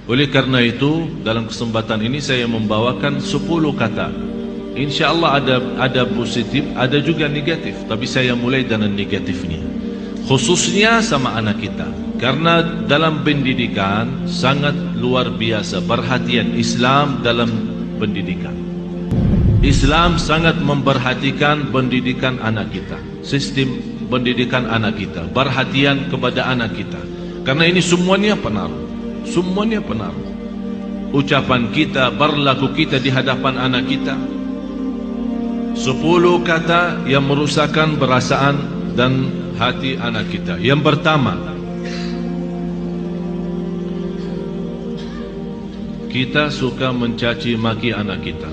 Oleh karena itu, dalam kesempatan ini saya membawakan 10 kata. InsyaAllah ada positif, ada juga negatif. Tapi saya mulai dengan negatifnya, khususnya sama anak kita. Karena dalam pendidikan sangat luar biasa perhatian Islam dalam pendidikan. Islam sangat memperhatikan pendidikan anak kita, sistem pendidikan anak kita, perhatian kepada anak kita. Karena ini semuanya pengaruh. Semuanya pengaruh. Ucapan kita, berlaku kita di hadapan anak kita. 10 kata yang merusakkan perasaan dan hati anak kita. Yang pertama, kita suka mencaci maki anak kita.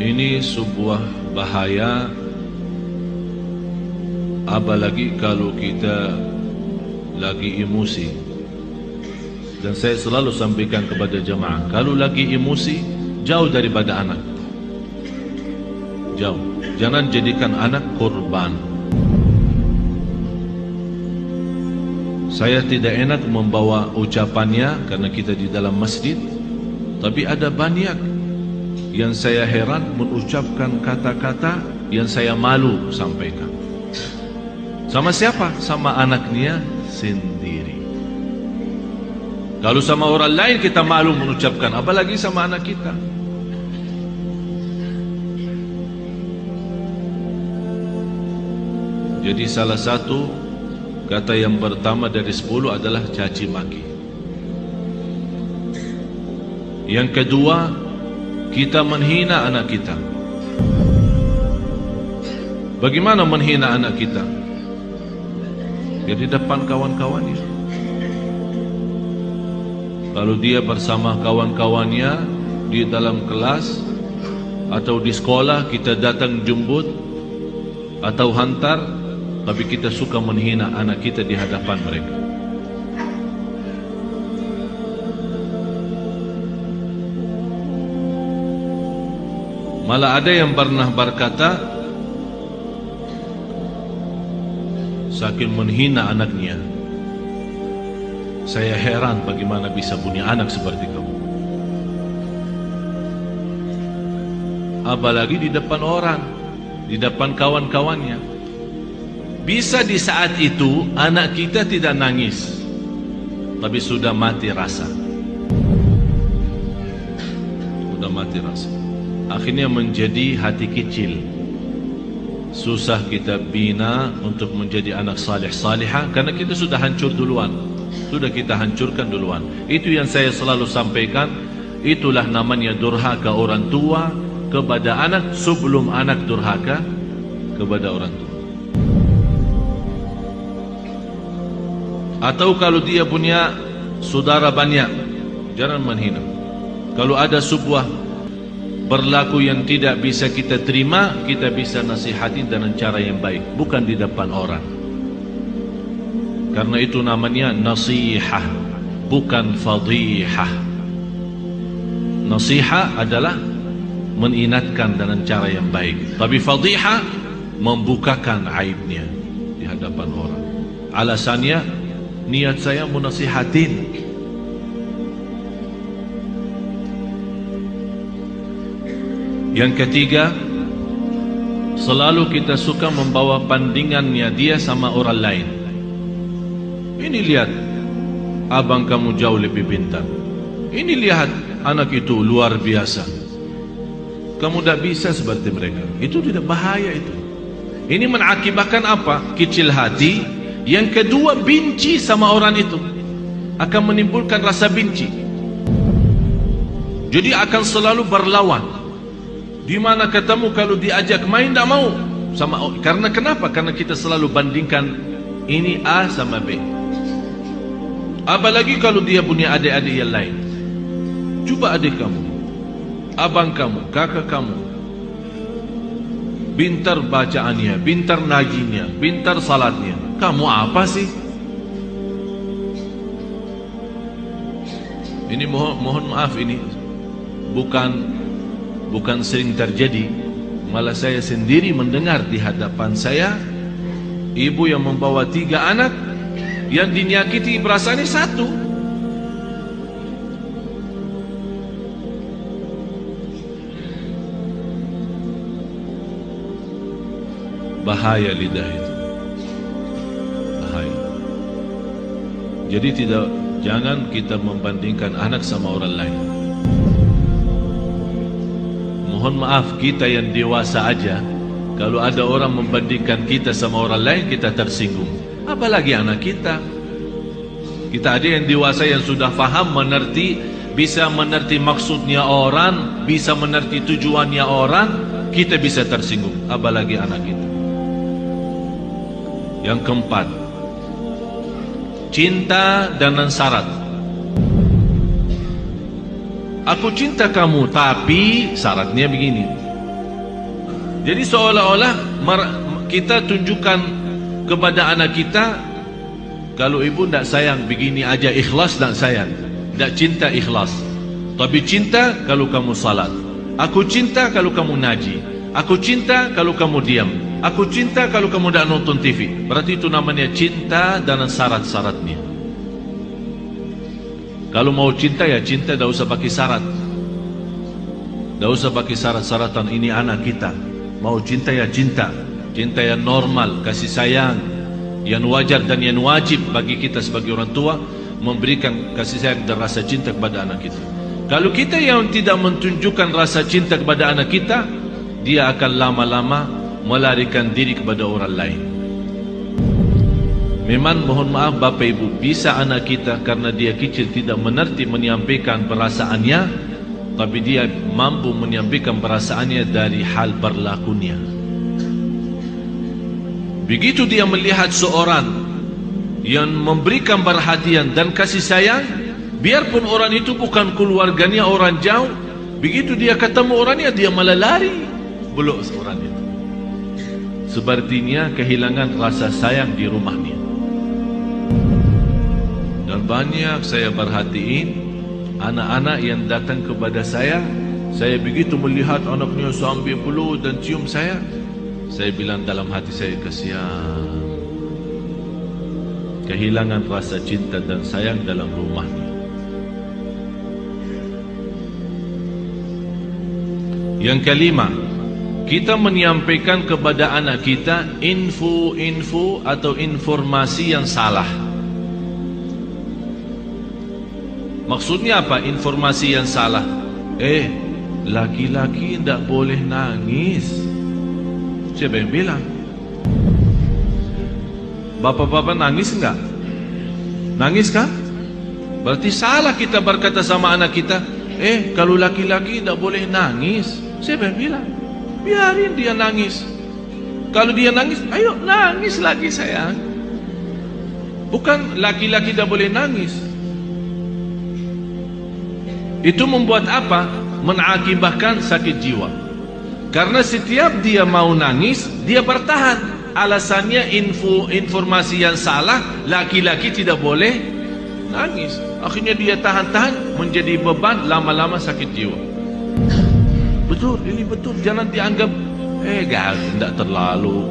Ini sebuah bahaya, apalagi kalau kita lagi emosi. Dan saya selalu sampaikan kepada jemaah, kalau lagi emosi, jauh daripada anak. Jauh. Jangan jadikan anak korban. Saya tidak enak membawa ucapannya karena kita di dalam masjid. Tapi ada banyak yang saya heran mengucapkan kata-kata yang saya malu sampaikan. Sama siapa? Sama anaknya sendiri. Kalau sama orang lain kita malu mengucapkan, apalagi sama anak kita. Jadi salah satu kata yang pertama dari 10 adalah caci maki. Yang kedua, kita menghina anak kita. Bagaimana menghina anak kita? Di depan kawan-kawannya. Kalau dia bersama kawan-kawannya di dalam kelas atau di sekolah, kita datang jemput atau hantar, tapi kita suka menghina anak kita di hadapan mereka. Malah ada yang pernah berkata, saking menghina anaknya, saya heran bagaimana bisa punya anak seperti kamu. Apalagi di depan orang, di depan kawan-kawannya. Bisa di saat itu anak kita tidak nangis, tapi sudah mati rasa. Sudah mati rasa. Akhirnya menjadi hati kecil. Susah kita bina untuk menjadi anak salih salihah karena kita sudah hancur duluan. Sudah kita hancurkan duluan. Itu yang saya selalu sampaikan. Itulah namanya durhaka orang tua kepada anak sebelum anak durhaka kepada orang tua. Atau kalau dia punya saudara banyak, jangan menghina. Kalau ada sebuah berlaku yang tidak bisa kita terima, kita bisa nasihati dengan cara yang baik, bukan di depan orang. Karena itu namanya nasihah, bukan fadihah. Nasihah adalah mengingatkan dengan cara yang baik, tapi fadihah membukakan aibnya di hadapan orang. Alasannya, niat saya menasihatin. Yang ketiga, selalu kita suka membawa bandingannya dia sama orang lain. Ini lihat, abang kamu jauh lebih pintar. Ini lihat, anak itu luar biasa. Kamu tidak bisa seperti mereka. Itu tidak bahaya itu. Ini mengakibatkan apa? Kecil hati. Yang kedua, benci sama orang itu. Akan menimbulkan rasa benci. Jadi akan selalu berlawan. Di mana ketemu kalau diajak main tidak mau sama. Karena kenapa? Karena kita selalu bandingkan ini A sama B. Apalagi kalau dia punya adik-adik yang lain. Coba adik kamu, abang kamu, kakak kamu, pintar bacaannya, pintar najinya, pintar salatnya. Kamu apa sih? Ini mohon maaf, ini bukan sering terjadi, malah saya sendiri mendengar di hadapan saya ibu yang membawa 3 anak, yang dinyakiti perasaannya 1. Bahaya lidah itu, bahaya. Jadi jangan kita membandingkan anak sama orang lain. Mohon maaf, kita yang dewasa aja, kalau ada orang membandingkan kita sama orang lain, kita tersinggung. Apalagi anak kita. Kita ada yang dewasa yang sudah faham, mengerti, bisa mengerti maksudnya orang, bisa mengerti tujuannya orang, kita bisa tersinggung. Apalagi anak kita. Yang keempat, cinta dengan syarat. Aku cinta kamu, tapi syaratnya begini. Jadi seolah-olah kita tunjukkan kepada anak kita, kalau ibu tidak sayang begini aja, ikhlas tidak sayang, tidak cinta ikhlas. Tapi cinta kalau kamu salat. Aku cinta kalau kamu ngaji. Aku cinta kalau kamu diam. Aku cinta kalau kamu tidak nonton TV. Berarti itu namanya cinta dengan syarat-syaratnya. Kalau mau cinta ya cinta, tidak usah pakai syarat. Tidak usah pakai syarat-syaratan. Ini anak kita. Mau cinta ya cinta. Cinta yang normal, kasih sayang, yang wajar dan yang wajib bagi kita sebagai orang tua, memberikan kasih sayang dan rasa cinta kepada anak kita. Kalau kita yang tidak menunjukkan rasa cinta kepada anak kita, dia akan lama-lama melarikan diri kepada orang lain. Memang mohon maaf Bapak Ibu, bisa anak kita karena dia kecil tidak mengerti menyampaikan perasaannya, tapi dia mampu menyampaikan perasaannya dari hal berlakunya. Begitu dia melihat seorang yang memberikan perhatian dan kasih sayang, biarpun orang itu bukan keluarganya, orang jauh, begitu dia ketemu orangnya, dia malah lari, belum orang itu. Sepertinya kehilangan rasa sayang di rumahnya. Dan banyak saya perhatiin anak-anak yang datang kepada saya begitu melihat anaknya sambil peluk dan cium saya bilang dalam hati saya, kasihan, kehilangan rasa cinta dan sayang dalam rumahnya. Yang kelima, kita menyampaikan kepada anak kita info atau informasi yang salah. Maksudnya apa informasi yang salah? Laki-laki tidak boleh nangis. Siapa yang bilang? Bapak-bapak nangis enggak? Nangis kan? Berarti salah kita berkata sama anak kita, kalau laki-laki tidak boleh nangis. Siapa yang bilang? Biarin dia nangis. Kalau dia nangis, ayo nangis lagi sayang. Bukan laki-laki tidak boleh nangis. Itu membuat apa? Mengakibatkan sakit jiwa. Karena setiap dia mau nangis, dia bertahan. Alasannya informasi yang salah, laki-laki tidak boleh nangis. Akhirnya dia tahan-tahan, menjadi beban, lama-lama sakit jiwa. Betul, ini betul. Jangan dianggap tidak terlalu.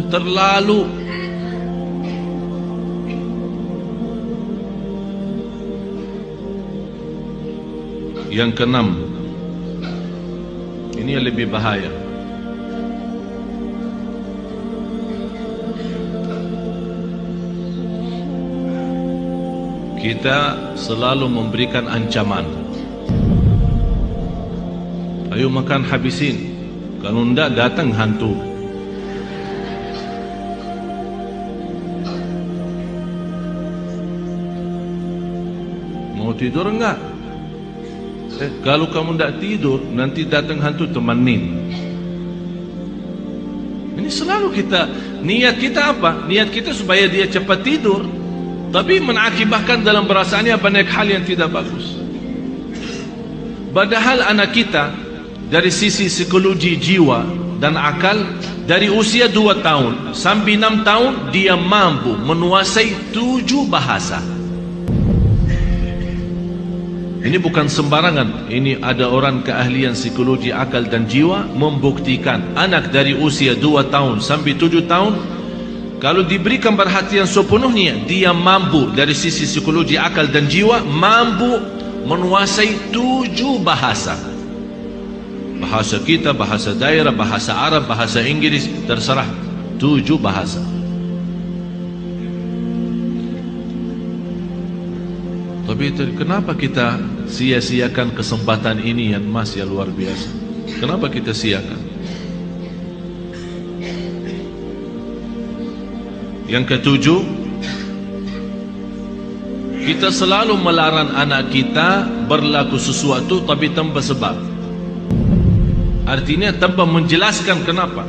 Terlalu. Yang keenam, ini yang lebih bahaya. Kita selalu memberikan ancaman. Ayo makan habisin, kalau tidak datang hantu. Mau tidur enggak? Kalau kamu tidak tidur, nanti datang hantu, temanin. Ini selalu kita, niat kita apa? Niat kita supaya dia cepat tidur, tapi mengakibatkan dalam perasaannya banyak hal yang tidak bagus. Padahal anak kita dari sisi psikologi jiwa dan akal, dari usia 2 tahun sampai 6 tahun dia mampu menguasai 7 bahasa. Ini bukan sembarangan. Ini ada orang keahlian psikologi akal dan jiwa membuktikan anak dari usia 2 tahun sampai 7 tahun Kalau diberikan perhatian sepenuhnya, dia mampu dari sisi psikologi, akal dan jiwa, mampu menguasai 7 bahasa. Bahasa kita, bahasa daerah, bahasa Arab, bahasa Inggris, terserah, 7 bahasa. Tapi kenapa kita sia-siakan kesempatan ini yang masih luar biasa? Kenapa kita siakan? Yang ketujuh, kita selalu melarang anak kita berlaku sesuatu tapi tanpa sebab. Artinya tanpa menjelaskan kenapa.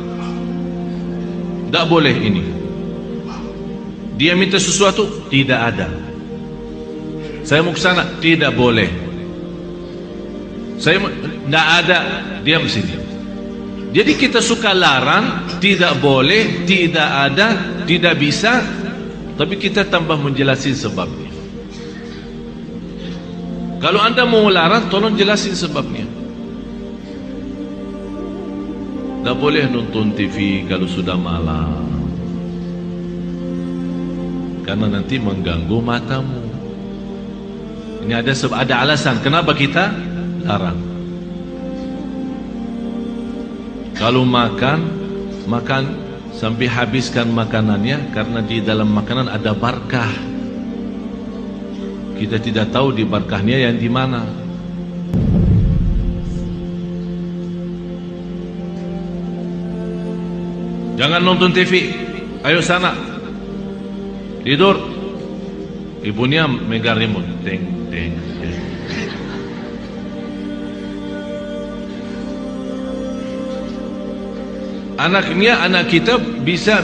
Tak boleh ini. Dia minta sesuatu, tidak ada. Saya mau ke sana, tidak boleh. Saya tidak ada, diam sini. Jadi kita suka larang, tidak boleh, tidak ada, tidak bisa, tapi kita tambah menjelasin sebabnya. Kalau anda mau larang, tolong jelasin sebabnya. Tak boleh nonton TV kalau sudah malam, karena nanti mengganggu matamu. Ini ada alasan kenapa kita larang. Kalau makan sampai habiskan makanannya, karena di dalam makanan ada barakah. Kita tidak tahu di barakahnya yang di mana. Jangan nonton TV, ayo sana tidur. Ibunya megang remote, teng teng teng. Anak kita bisa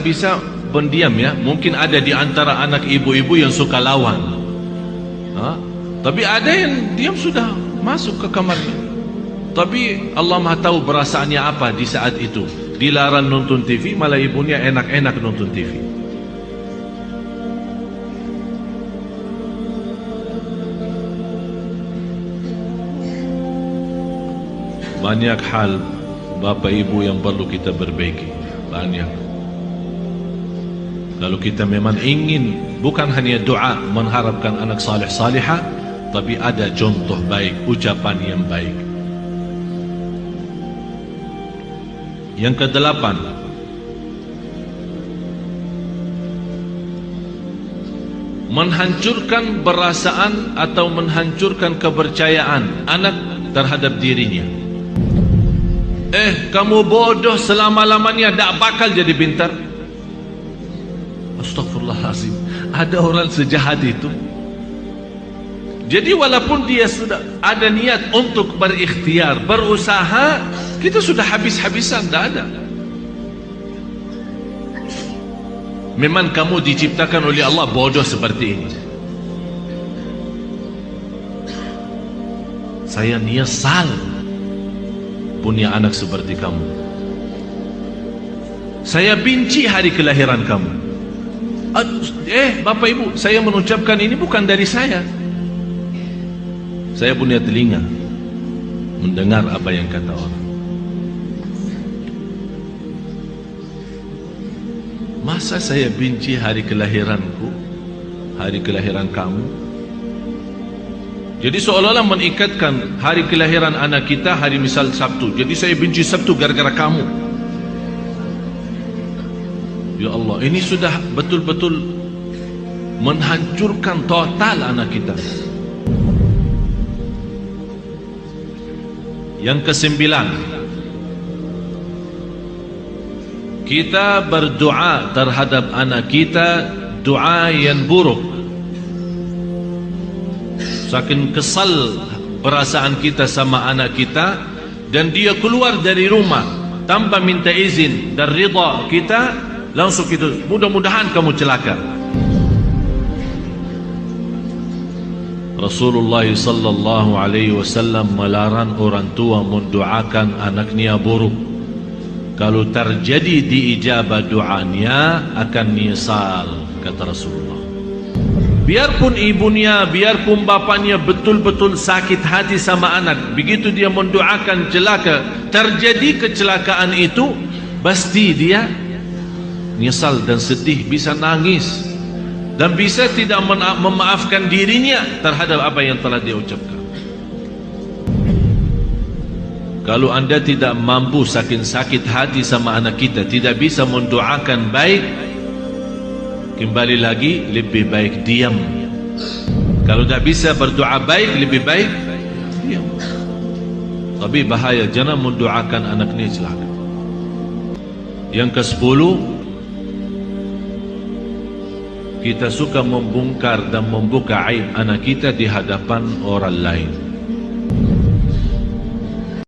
pendiam ya. Mungkin ada di antara anak ibu-ibu yang suka lawan, tapi ada yang diam sudah masuk ke kamarnya. Tapi Allah Maha tahu perasaannya apa di saat itu. Dilarang nonton TV, malah ibunya enak-enak nonton TV. Banyak hal Bapak Ibu yang perlu kita perbaiki. Banyak. Kalau kita memang ingin bukan hanya doa mengharapkan anak saleh salihah, tapi ada contoh baik, ucapan yang baik. Yang kedelapan, menghancurkan perasaan atau menghancurkan kepercayaan anak terhadap dirinya. Kamu bodoh selama-lamanya, tak bakal jadi pintar. Astagfirullahaladzim, ada orang sejahat itu. Jadi walaupun dia sudah ada niat untuk berikhtiar, berusaha, kita sudah habis-habisan, tak ada. Memang kamu diciptakan oleh Allah bodoh seperti ini. Saya nyesal punya anak seperti kamu. Saya benci hari kelahiran kamu. Bapak Ibu, saya mengucapkan ini bukan dari saya. Saya punya telinga mendengar apa yang kata orang. Masa saya benci hari kelahiranku, hari kelahiran kamu? Jadi seolah-olah mengikatkan hari kelahiran anak kita hari misal Sabtu. Jadi saya benci Sabtu gara-gara kamu. Ya Allah, ini sudah betul-betul menghancurkan total anak kita. Yang kesembilan, kita berdoa terhadap anak kita doa yang buruk. Saking kesal perasaan kita sama anak kita, dan dia keluar dari rumah tanpa minta izin dan ridha kita, langsung kita, mudah-mudahan kamu celaka. Rasulullah sallallahu alaihi wasallam melarang orang tua mendoakan anaknya buruk. Kalau terjadi diijabah doanya akan nyesal, kata Rasulullah. Biarpun ibunya, biarpun bapaknya betul-betul sakit hati sama anak, begitu dia mendoakan celaka, terjadi kecelakaan itu, pasti dia nyesal dan sedih, bisa nangis, dan bisa tidak memaafkan dirinya terhadap apa yang telah dia ucapkan. Kalau anda tidak mampu saking sakit hati sama anak kita, tidak bisa mendoakan baik, kembali lagi lebih baik diam. Kalau tidak bisa berdoa baik, lebih baik diam. Tapi bahaya, jangan mendoakan anak ni celaka. Yang ke-10, kita suka membongkar dan membuka aib anak kita di hadapan orang lain.